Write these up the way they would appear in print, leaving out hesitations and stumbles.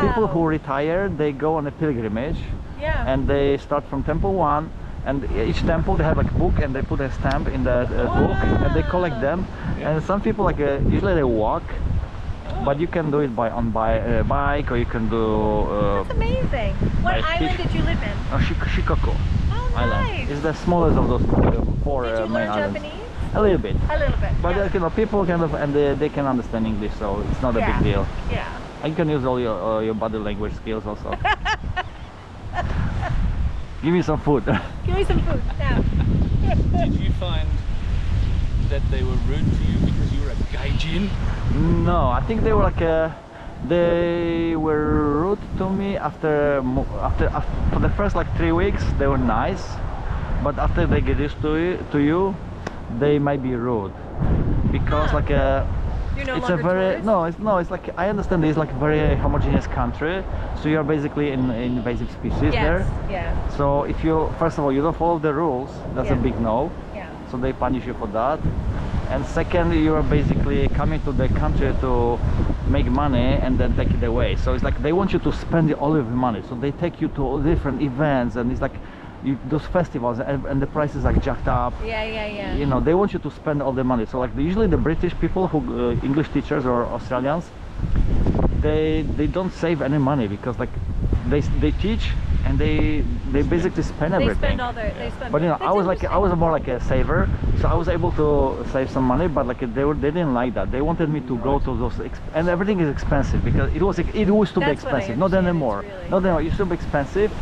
people who retire, they go on a pilgrimage. Yeah. And they start from temple 1, and each temple they have like a book, and they put a stamp in the book, and they collect them. And some people usually they walk, but you can do it by bike, or you can do. That's amazing. What island did you live in? Shikoku Island. Nice. It's the smallest of those 4 Did you main learn islands. Japanese? A little bit. A little bit. But yeah. you know, people kind of, and they can understand English, so it's not a Yeah. big deal. Yeah. And you can use all your body language skills also. Give me some food. Give me some food now. Did you find that they were rude to you because you were a gaijin? No, I think they were they were rude to me after for the first 3 weeks. They were nice, but after they get used to you, they might be rude because You're no it's a longer very tourist? it's I understand it's very homogeneous country, so you're basically in invasive species there. Yeah. So if you first of all you don't follow the rules, that's a Yeah. big no. Yeah. So they punish you for that. And second, you are basically coming to the country to make money and then take it away. So it's they want you to spend all of your money. So they take you to all different events, and it's those festivals, and the prices are jacked up. Yeah. You know, they want you to spend all the money. So usually the British people who English teachers or Australians, they don't save any money because they teach and they basically spend everything. They spend all their. They spend. But you know, That's I was more like a saver, so I was able to save some money. But they didn't like that. They wanted me to go to those, and everything is expensive because it used to be That's what I expensive. Not understand, anymore. it's really- Not anymore. It used to be expensive.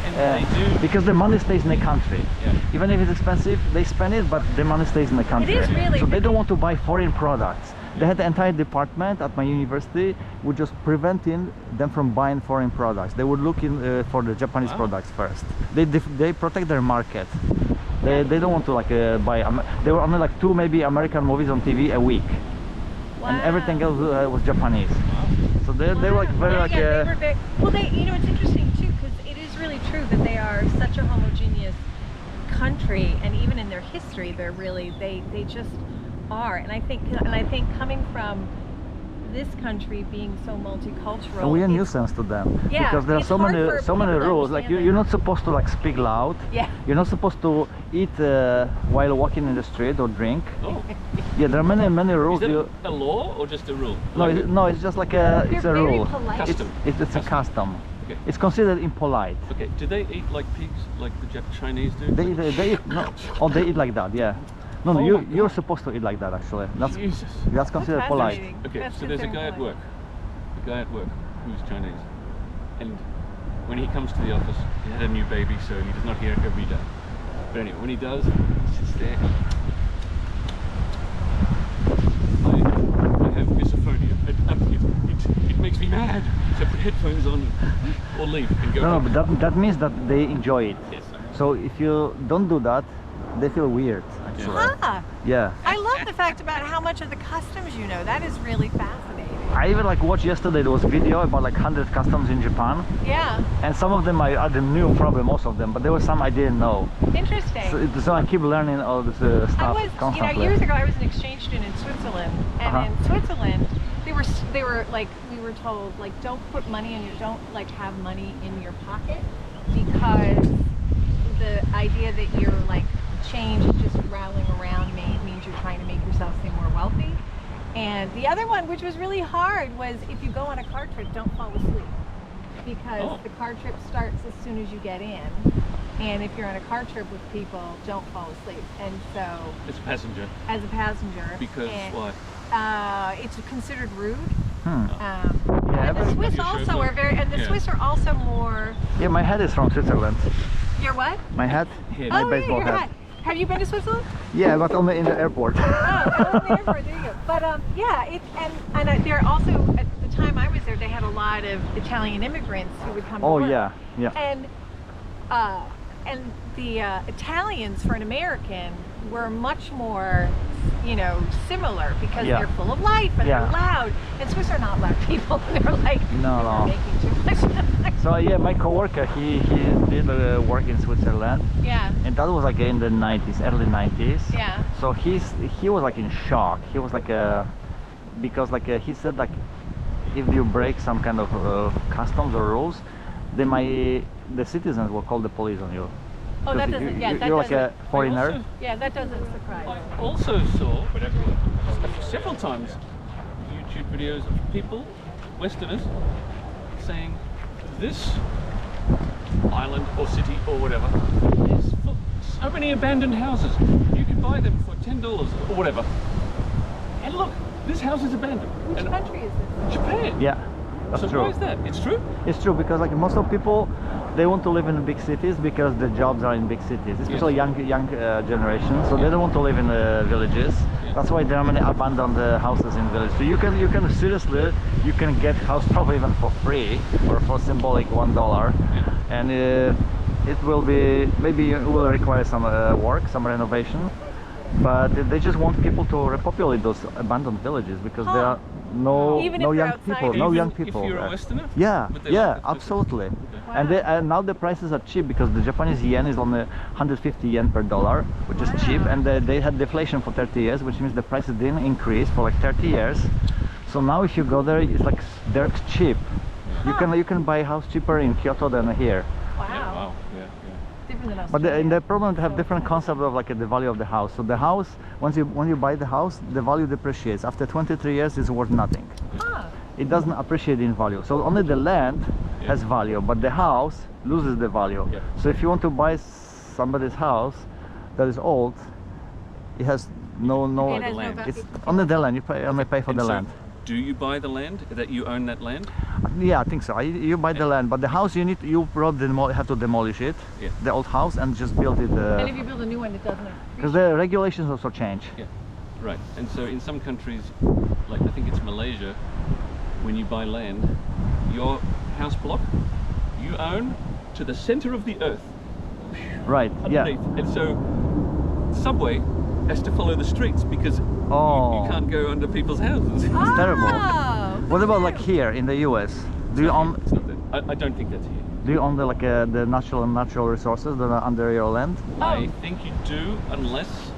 And they do. Because the money stays in the country. Yeah. Even if it's expensive, they spend it, but the money stays in the country. is really So they don't want to buy foreign products. They had an entire department at my university which just preventing them from buying foreign products. They would look in for the Japanese products first. They protect their market. They don't want to buy. There were only 2 maybe American movies on TV a week, and everything else was Japanese. So they were very they were very. Well, it's interesting too because it is really true that they are such a homogeneous country, and even in their history, they're really they just are. And I think coming from this country being so multicultural, we are a nuisance to them. Yeah, Because there are it's so hard many for people to rules. understand You're that. not supposed to speak loud. Yeah. You're not supposed to eat while walking in the street or drink. Oh, Yeah, there are many is rules. that a law or just a rule? No, it's just it's a very rule. polite. Custom. It's a custom. Okay. It's considered impolite. Okay, do they eat like pigs like the Chinese do? They eat, no, they eat like that. Yeah. No, Oh my you're God. supposed to eat like that actually. Jesus. That's considered polite. fascinating. Okay, That's so there's a guy considered at work. A guy at work who's Chinese. And when he comes to the office, he had a new baby, so he does not hear it every day. But anyway, when he does, he sits there. I have misophonia. It makes me mad. So put headphones on or leave and go. No, home. but that means that they enjoy it. Yes. So if you don't do that, they feel weird actually. Ah, Yeah. I love the fact about how much of the customs you know. That is really fascinating. I even watched yesterday. There was a video about 100 customs in Japan, Yeah, and some of them I knew, probably most of them, but there were some I didn't know. interesting. So I keep learning all this I stuff was, constantly. years ago I was an exchange student in Switzerland, and in Switzerland they were we were told don't put money in don't have money in your pocket because the idea that your change is just rattling around means you're trying to make yourself seem more wealthy. And the other one, which was really hard, was if you go on a car trip, don't fall asleep because the car trip starts as soon as you get in. And if you're on a car trip with people, don't fall asleep. And so, As a passenger. as a passenger, Because and, why? it's considered rude. Yeah, And the but- Swiss Your also chauffeur? are very, and the Yeah. Swiss are also more. Yeah, my hat is from Switzerland. Your what? My hat, Head. my Oh, baseball your hat. hat. Have you been to Switzerland? Yeah, but only in the airport. Oh, in the airport, there you go. But yeah, there are also at the time I was there, they had a lot of Italian immigrants who would come. Oh to work. yeah. And the Italians for an American were much more, similar because Yeah. they're full of life and Yeah. they're loud. And Swiss are not loud people. They're No. they're making too much. So yeah, my coworker, he did work in Switzerland, Yeah. and that was in the 90s, early 90s. Yeah. So he was in shock. He was because he said if you break some kind of customs or rules, the citizens will call the police on you. Oh, that Because doesn't. Yeah, that you're like doesn't. a foreigner. also- Yeah, that doesn't surprise I me. also saw several times YouTube videos of people, Westerners, saying this island or city or whatever is for so many abandoned houses. You can buy them for $10 or whatever. And look, this house is abandoned. Which And country is this? Japan. Yeah, that's So true. why is that? It's true. It's true because like most of people, they want to live in big cities because the jobs are in big cities, especially young generation. So they don't want to live in villages. Yeah. That's why there are many abandoned houses in villages. So you can seriously you can get house probably even for free or for symbolic $1, and it will be maybe it will require some work, some renovation. But they just want people to repopulate those abandoned villages because there are Even no if young they're people, outside. no Even young people. If you're a there. Westerner? Yeah, But they yeah, like that. absolutely. Wow. And now the prices are cheap because the Japanese yen is only 150 yen per dollar, which is cheap, and they had deflation for 30 years, which means the prices didn't increase for like 30 years. So now if you go there, it's like dirt cheap. You can buy a house cheaper in Kyoto than here. Wow. Yeah, wow. Yeah, Different than But Australia. in the problem, they have different concept of like the value of the house. So the house, when you buy the house, the value depreciates. After 23 years, it's worth nothing. Huh. It doesn't appreciate in value. So only the land has value, but the house loses the value. Yeah. So if you want to buy somebody's house that is old, it has no It has no land. value. it's only the land. You only pay for And the so, land. do you buy the land? That you own that land? Yeah, I think so. You buy the land, but the house you probably have to demolish it, Yeah. the old house, and just build it. And if you build a new one, it doesn't. Because the regulations also change. Yeah, right. And so in some countries, like I think it's Malaysia, when you buy land, your house block you own to the center of the earth, Right. Yeah. underneath. And so subway has to follow the streets because Oh. you can't go under people's houses. It's terrible. Oh, What about like here in the US? Do you own It's not that. I don't think that's here. Do you own the natural resources that are under your land? I think you do unless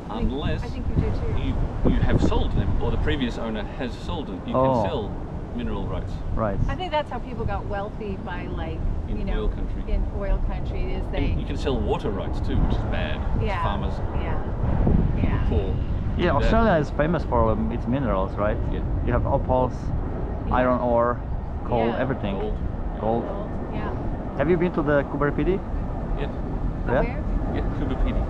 I think you do too. you have sold them or the previous owner has sold them. You Oh. can sell mineral rights. Right. I think that's how people got wealthy by like, In you know, oil country. in oil country is they, And you can sell water rights too, which is bad. yeah, Farmers yeah, yeah. poor. Yeah, do that. Australia is famous for its minerals, right? Yeah. You have opals, iron ore, coal, Yeah. everything. Gold. Gold. Yeah. Have you been to the Coober Pedy? Yeah. But Yeah. where? Yeah, Coober Pedy.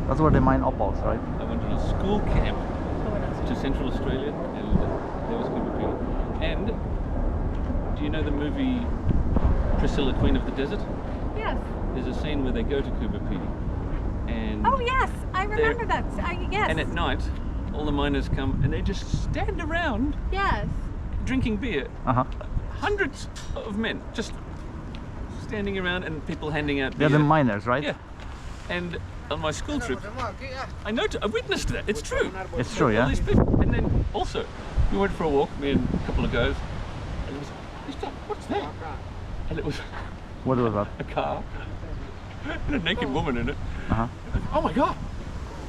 That's where they mine opals, right? I went on a school camp Oh, in Australia. to Central Australia and there was Coober Pedy. And do you know the movie Priscilla, Queen of the Desert? Yes. There's a scene where they go to Coober Pedy. And Oh yes, I remember that. Yes. And at night, all the miners come and they just stand around Yes. drinking beer. Uh-huh. Hundreds of men just standing around and people handing out They're beer. the miners, right? Yeah. And on my school trip, I witnessed that. It's true. It's true, All yeah? these people. And then also, we went for a walk, me and a couple of guys, and it was, what's that? And it was What was that? a car and a naked woman in it. Uh-huh. Oh my god!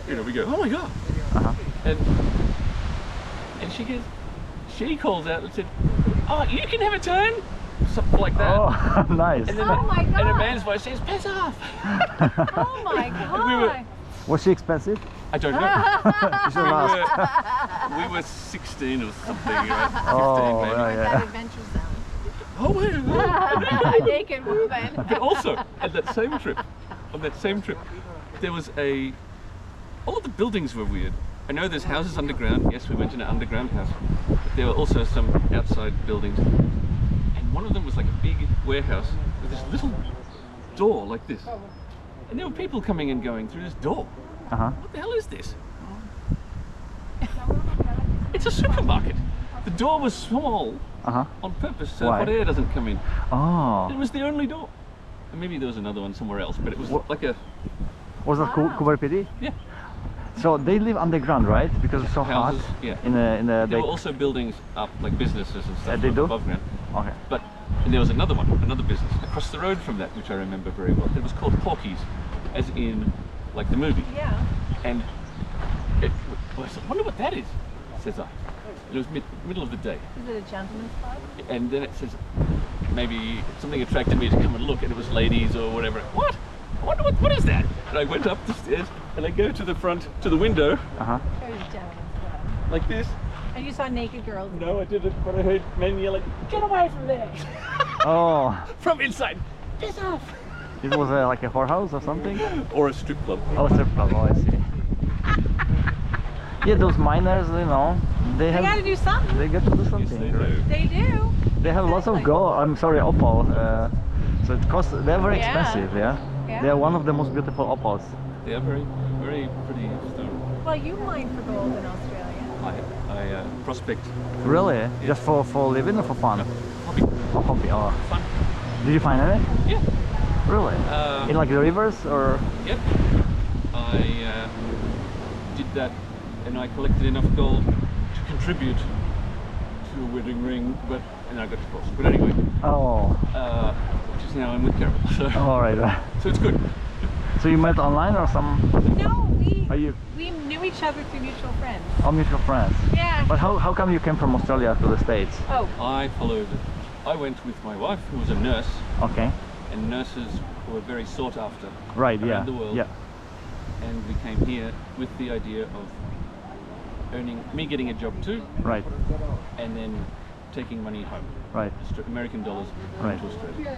You know, we go, oh my god! Uh-huh. And she calls out and said, oh, you can have a turn? Something like that. Oh, nice. And then Oh my And a God. man's voice says, piss off! Oh my we were- god. Was she expensive? I don't know. You should ask. we were 16 or something, right? 15 Oh, maybe. yeah, That adventure zone. Oh, wait, A naked woman. But also, at that same trip, there was all of the buildings were weird. I know there's houses underground. Yes, we went in an underground house. But there were also some outside buildings. And one of them was like a big warehouse with this little door like this. And there were people coming and going through this door. Uh-huh. What the hell is this? It's a supermarket. The door was small Uh-huh. on purpose so Why? hot air doesn't come in. It Oh. was the only door. And maybe there was another one somewhere else, but it was What- like a, Was that Wow. Coober Pedy? yeah. So they live underground, right? Because it's so Houses, hot. yeah. In the There were also buildings up, like businesses and stuff they do? above ground. Okay. But and there was another business across the road from that, which I remember very well. It was called Porky's, as in like the movie. Yeah. And I wonder what that is, says I. It was middle of the day. Is it a gentleman's club? And then it says, maybe something attracted me to come and look, and it was ladies or whatever. What? I wonder what is that? And I went up the stairs, and I go to the front, to the window, Uh-huh. It was a gentleman's club. like this. And you saw naked girls. No, I didn't, but I heard men yelling, "Get away from there!" Oh, From inside. Piss off! it was like a whorehouse or something? Or a strip club. Oh, strip club. Oh, I see. Yeah, those miners, you know, they They have, gotta do something. they get to do Yes, something. they right? do. They do. They have lots of Exactly. gold. I'm sorry, opal. So it costs. They're very Yeah. expensive. Yeah. Yeah. They're one of the most beautiful opals. They are very, very pretty stone. Well, you mine for gold in Australia. I prospect. Really? Just for living or for fun? Hobby. For hobby. Oh. Fun. Did you find any? Yeah. Really? In like the rivers or? Yep. I did that, and I collected enough gold to contribute to a wedding ring, but and I got divorced. But anyway, Oh. which is now I'm with Carol. So, All right. so it's good. So you met online or some? No, Are you we knew each other through mutual friends. all mutual friends? Yeah. But how come you came from Australia to the States? Oh, I followed. I went with my wife, who was a nurse, Okay. and nurses were very sought after Right. around Yeah. the world. Yeah. And we came here with the idea of getting a job too, Right. and then taking money home, Right. American dollars Right. to Australia.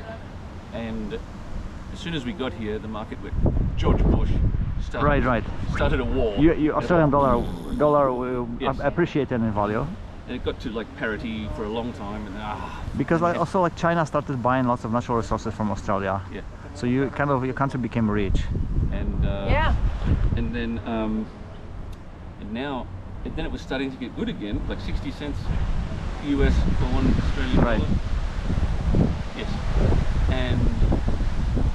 And as soon as we got here, the market went. George Bush started, Right. started a war. You Australian dollar will Yes. appreciate in value And it got to like parity for a long time, and because like also like China started buying lots of natural resources from Australia. yeah. So you kind of your country became rich. And yeah. and then and now and then it was starting to get good again, like 60 cents US for one Australian Right. dollar. Yes.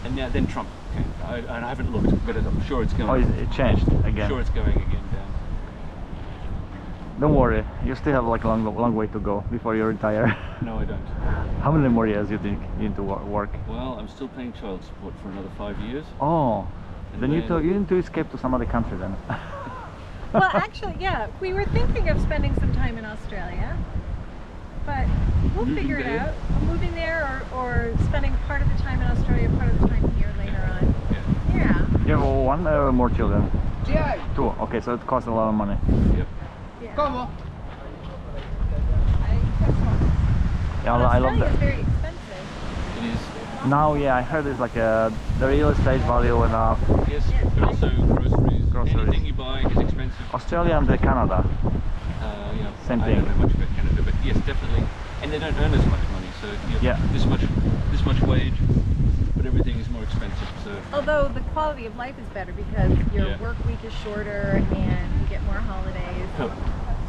And now then Trump came. I haven't looked, but I'm sure it's going. Oh, it changed again. Sure, it's going again down. Don't worry, you still have like long way to go before you retire. No, I don't. How many more years you think you need to work? Well, I'm still paying child support for another 5 years. Oh, And then then- you need to escape to some other country then. Well, actually, yeah, we were thinking of spending some time in Australia, but we'll Moving figure it there? out. Moving there or spending part of the time in Australia, part of the time here later on. Yeah. Yeah. You have one or more children? Yeah. Two. Okay, so it costs a lot of money. Yep. Yeah. Come Yeah, I love Australia that. is very expensive. It is. Now, yeah, I heard it's like the real estate value and Yes, but also groceries. Groceries. Anything you buy is expensive. Australia and Canada. Yeah, Same I thing. don't know much about Canada, but yes, definitely. And they don't earn as much money, so you have Yeah. this much wage, but everything is more expensive. So Although the quality of life is better because your Yeah. work week is shorter and you get more holidays.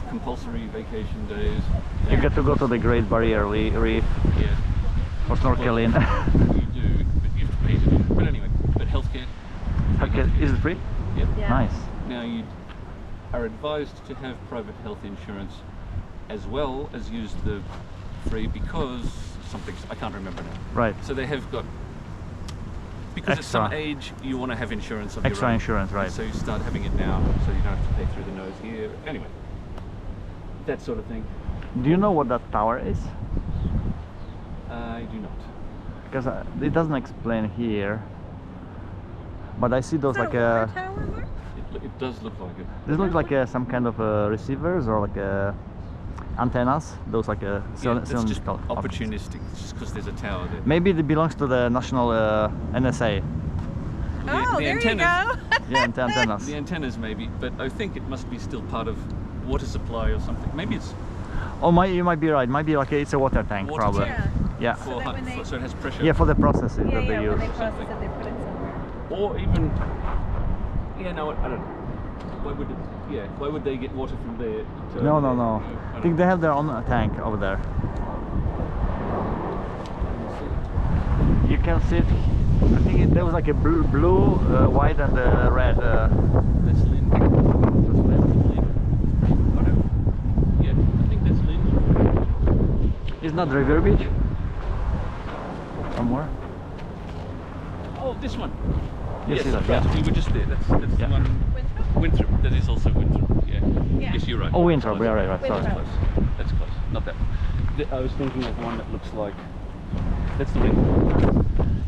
compulsory vacation days. You get to go to the Great Barrier Reef Yeah, for snorkeling. you do, but you have to pay to do it. But anyway, but healthcare. Okay, is it free? Yep. Yeah. Nice. Now you are advised to have private health insurance as well as use the free because something I can't remember now. Right. So they have got because at some Extra. age you want to have insurance of Extra your own. insurance, right. And so you start having it now, so you don't have to pay through the nose here. Anyway, that sort of thing. Do you know what that tower is? I do not. Because it doesn't explain here. But I see those Is that like a water tower, Mark? It does look like it. These look like some kind of receivers or like antennas. Those like Yeah, that's just cylindrical objects. opportunistic. It's just because there's a tower there. Maybe it belongs to the national NSA. Oh, the there you antennas. go. Yeah, antennas. The antennas maybe, but I think it must be still part of water supply or something. Maybe it's Oh, you might be right. Might be like it's a water tank, Water probably. tank. Yeah. for, that when they- so it has pressure. Yeah, for the processing Yeah, that they yeah, when use. they process it, they put it somewhere. Or even, yeah, no, I don't know. Why would it? Yeah, why would they get water from there? to No, over no, there? no. I I think they have their own tank over there. You can see it. I think there was like a blue, white, and red. That's Lynn. Lynn. Oh, no. Yeah, I think that's Lynn. It's not River Beach. Somewhere. Oh, this one. You yes, see that? right. Yeah. We were just there. That's Yeah. the one. Winthrop? Winthrop. That is also Winthrop. Yeah. Yeah. Yes, you're right. Oh, Winthrop. Close. Yeah, right. Sorry. That's Winthrop. close. That's close. Not that. I was thinking of one that looks like. That's the Lynn.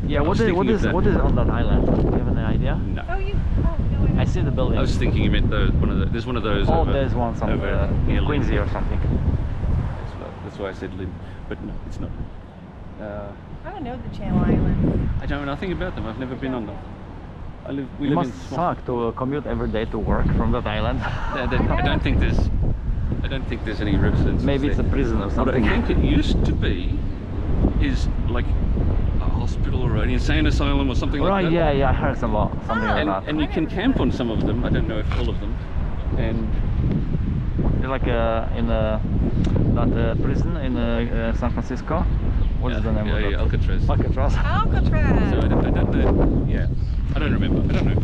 Yeah. I was thinking of that. What is on that island? Do you have any idea? No. Oh, no, I see the building. I was thinking you meant one of the. There's one of those. Oh, over, there's one somewhere over near in Quincy Lynn. or something. That's why I said Lynn, but no, it's not. I don't know the Channel Islands. I don't know nothing about them. I've never been on them. We It live must in small. suck to commute every day to work from that island. I don't think there's any residents. Maybe it's a there. prison or What I something. think it used to be is like a hospital or an insane asylum or something like Right, that. yeah, I heard something like that. And you can camp on some of them. I don't know if all of them. And It's like in that prison in San Francisco. What is the name of yeah, that? Alcatraz. Alcatraz. Alcatraz. So I don't know. Yeah, I don't remember. I don't know.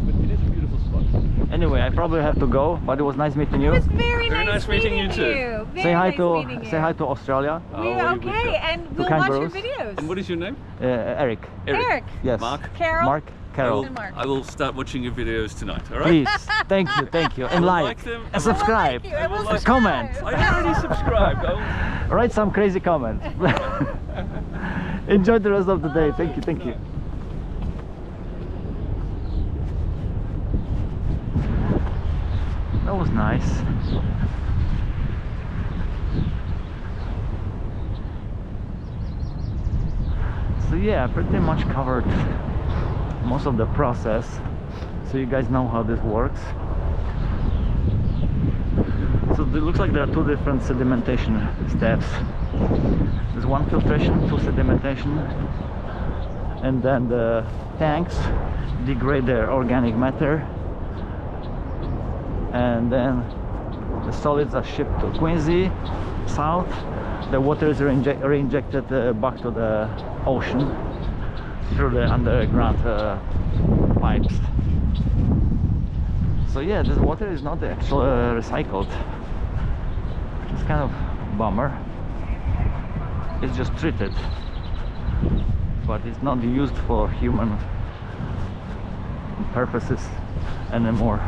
But it is a beautiful spot. Anyway, I probably have to go, but it was nice meeting you. It was very Very nice meeting you too. Very Say hi nice to meeting you. say hi to Australia. We, Oh, we okay, shall. and we'll watch your kangaroos. videos. And what is your name? Eric. Eric. Yes. Mark? Carol. Mark. Carol. And Mark. I will start watching your videos tonight. All right. Please. Thank you. And will like, like them. and subscribe. We'll like you, and we'll like comment. subscribe. I already subscribed. I'll... Write some crazy comments. Enjoy the rest of the day. Thank you. That was nice. So yeah, I pretty much covered most of the process, so you guys know how this works. So it looks like there are two different sedimentation steps. There's one filtration, two sedimentation, and then the tanks degrade their organic matter, and then the solids are shipped to Quincy south. The water is reinjected back to the ocean through the underground pipes. So yeah, this water is not actually recycled. It's kind of bummer. It's just treated, but it's not used for human purposes anymore.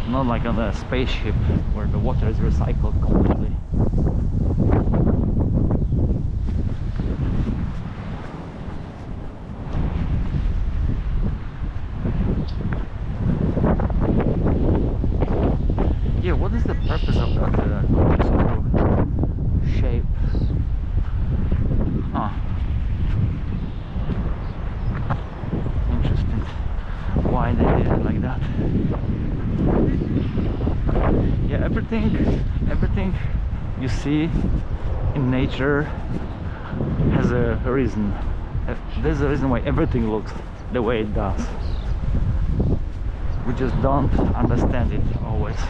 Not like on a spaceship where the water is recycled completely. Yeah, what is the purpose of that corkscrew shape? Interesting. Why they did it like that? Yeah, everything you see in nature has a reason. There's a reason why everything looks the way it does. We just don't understand it always.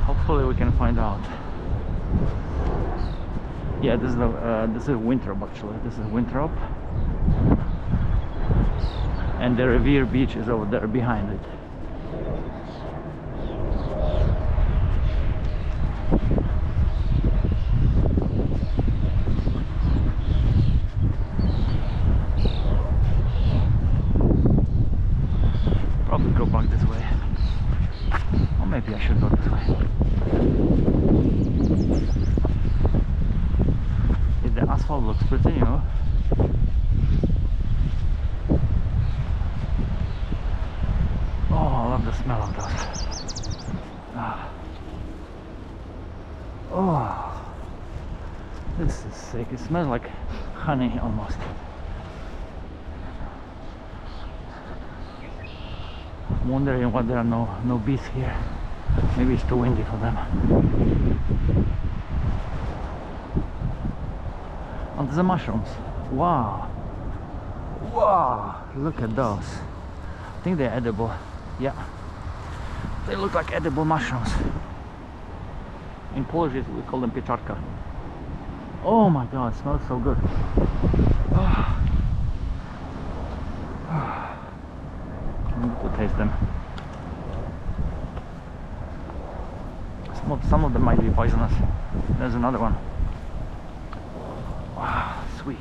Hopefully we can find out. Yeah, this is Winthrop actually. This is Winthrop, and the Revere Beach is over there behind it. Probably go back this way, or maybe I should go this way. The asphalt looks pretty new. Oh, I love the smell of those. Oh, this is sick. It smells like honey almost. I'm wondering why there are no bees here. Maybe it's too windy for them. Oh, there's the mushrooms. Wow. Wow. Look at those. I think they're edible. Yeah. They look like edible mushrooms. In Polish we call them pieczarka. Oh my god, it smells so good. I need to taste them. Some of them might be poisonous. There's another one. Wow, sweet.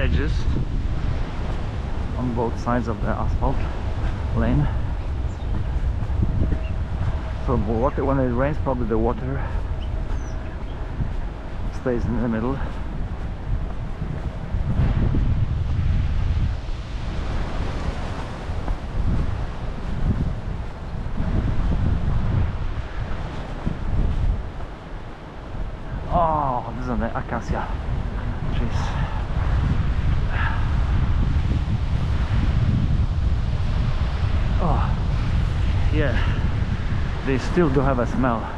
edges on both sides of the asphalt lane. So when it rains, probably the water stays in the middle. Oh, these are the acacia trees. Oh, yeah, they still do have a smell.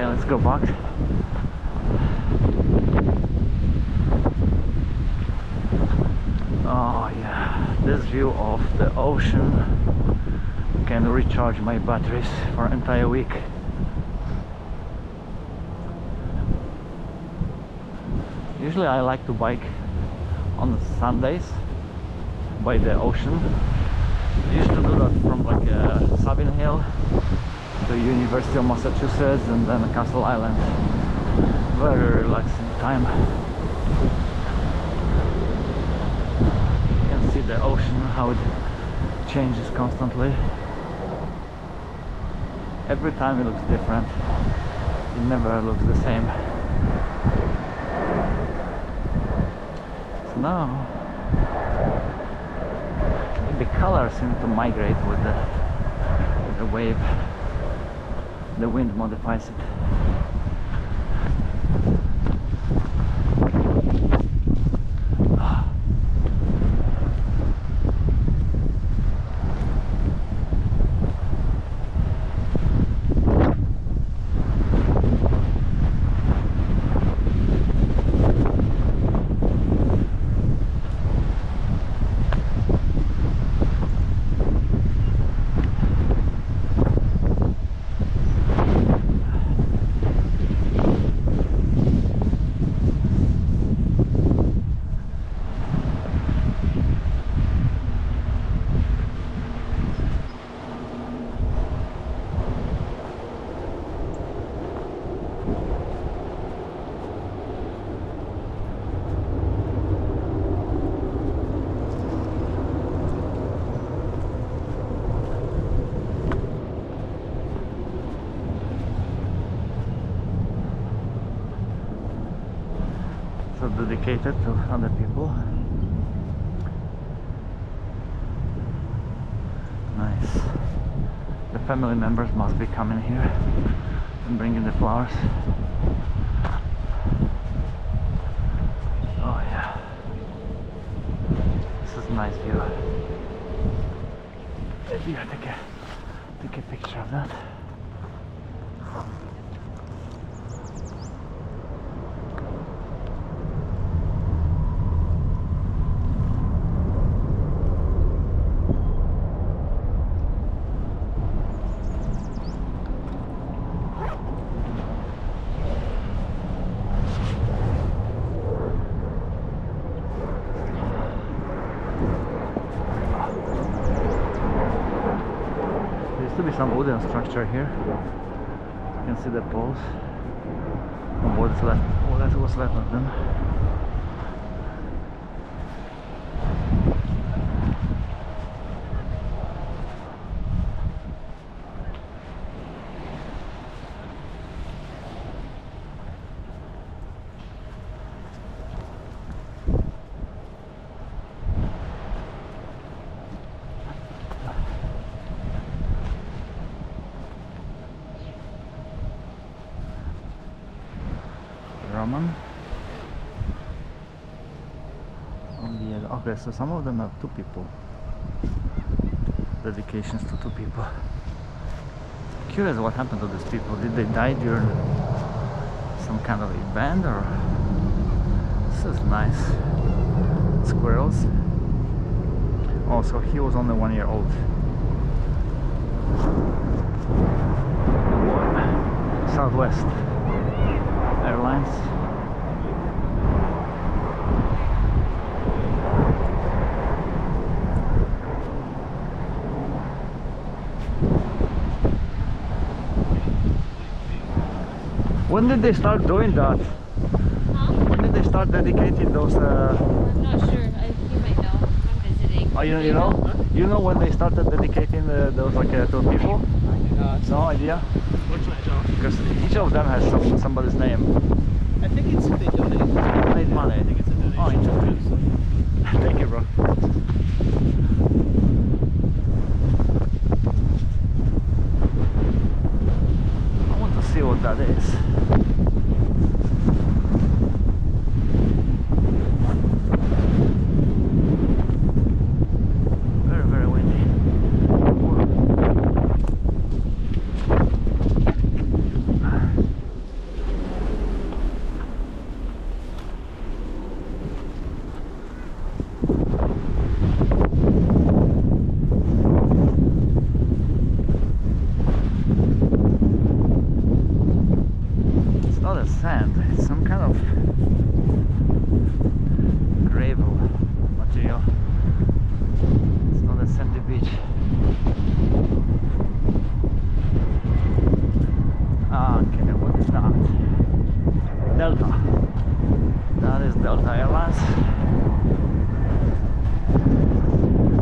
Let's go back. Oh yeah, this view of the ocean can recharge my batteries for an entire week. Usually I like to bike on Sundays by the ocean. I used to do that from like Sabine Hill to University of Massachusetts and then Castle Island. Very relaxing time. You can see the ocean, how it changes constantly. Every time it looks different. It never looks the same. So now the colors seem to migrate with the wave. The wind modifies it. Dedicated to other people. Nice. The family members must be coming here and bringing the flowers. Oh yeah, this is a nice view. Maybe I take a picture of that. Some wooden structure here. You can see the poles and what's left. Oh, that's what's left of them. Roman. this. So some of them have 2 people. Dedications to 2 people. Curious what happened to these people. Did they die during some kind of event or? This is nice. Squirrels. Oh, so he was only 1 year old. Southwest Airlines. When did they start doing that? Huh? When did they start dedicating those? I'm not sure. You might know. I'm visiting. Oh, you know? You know when they started dedicating those like to people? No idea. Because each of them has somebody's name. I think it's they donate. Donate money. I think it's a donation. Oh, interesting. Thank you, bro. I want to see what that is. Very, very windy. It's not a sand, it's some kind of gravel material. It's not a sandy beach. Ah, okay, what is that? Delta. That is Delta Airlines.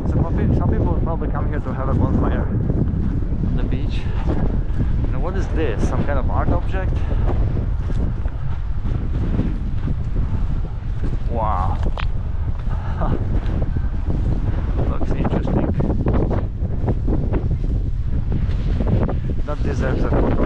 So some people will probably come here to have a bonfire on the beach. Now what is this? Some kind of art object? Wow. Looks interesting. That deserves a photo.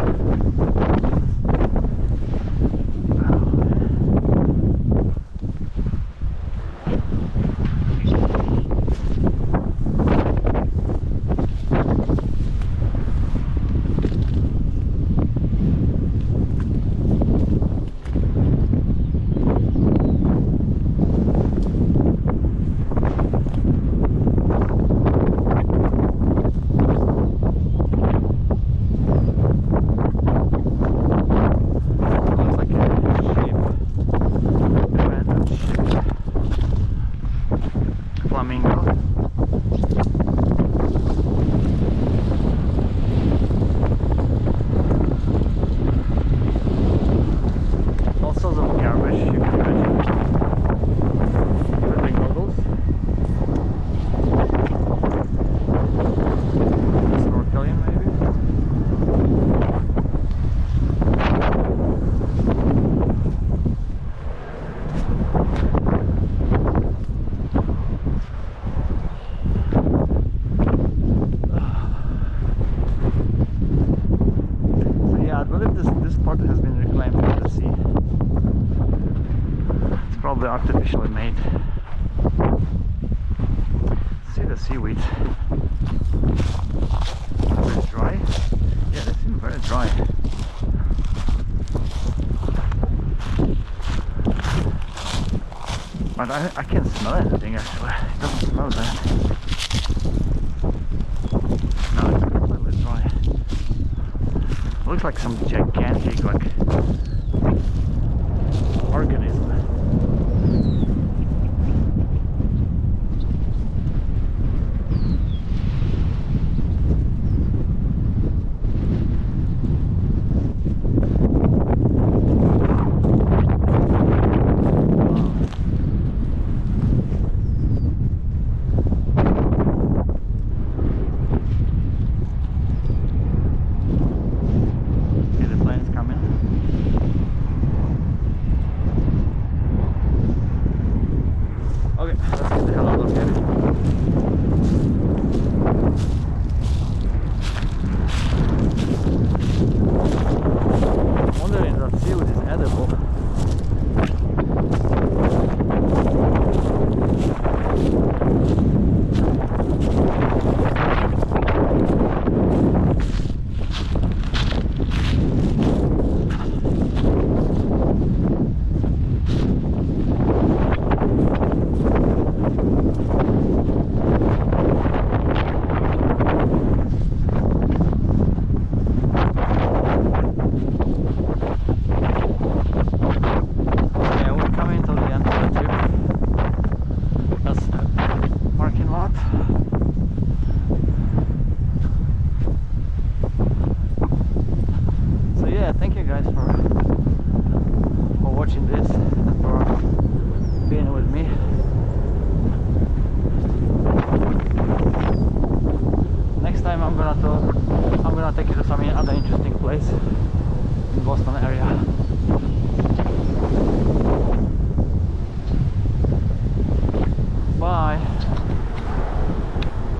Looks like a ship. Abandoned ship. Flamingo. All sorts of garbage you can imagine. Building models. Snorkeling maybe. So yeah, I believe this part has been reclaimed from the sea. It's probably artificially made. See the seaweed. Very dry. Yeah, they seem very dry. But I can't smell anything actually. It doesn't smell bad. No, it's completely dry. Looks like some gigantic organism. Okay, the plane's coming. yeah, thank you guys for watching this and for being with me. Next time I'm gonna take you to some other interesting place in Boston area.